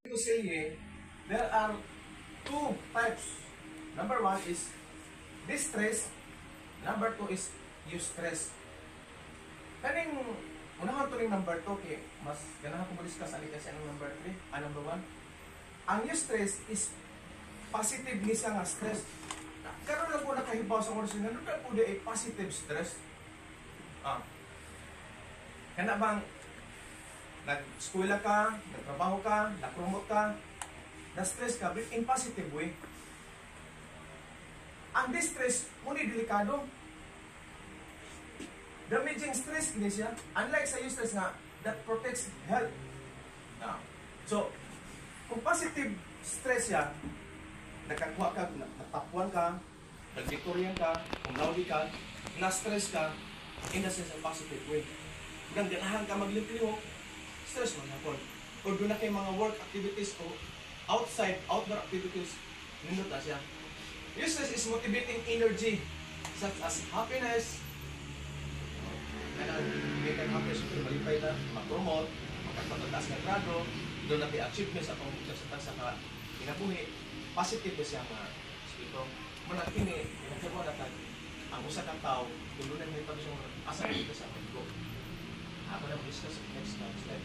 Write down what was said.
To say, there are two types. Number one is distress. Number two is eustress. Kaning unahan to ning number 2 kay mas ganahan ko discuss ani kasi ang number 3, number 1. Ang eustress is positive ni siya nga stress. Karon lang po nakahibaw sa oras nga nung po ay positive stress. Kana bang nag-eskwela ka, nagtrabaho ka, na-promote ka, na-stress ka, but in positive way. Ang distress, muna delikado. Damaging stress kini siya. Unlike sa eustress nga, that protects health. So, kung positive stress siya, nagkakuha ka, natapuan ka, nag-victorian ka, kung nauli ka, na-stress ka, in the sense of positive way. Kung ganahan ka maglipliho, stress mo na po. O doon na kayo mga work activities o outdoor activities, nindot na siya. Eustress is motivating energy, such as happiness, make an happiness, malipay na, mag-promote, magpapataas ng grado, doon natin achievements atong sa kinabuhi, positive na siya nga spito. Manatini, pinagsabaw natin, ang usa kang tao, tulunan may pag-isang asa dito sa pagko. Ako na mag-discuss next slide.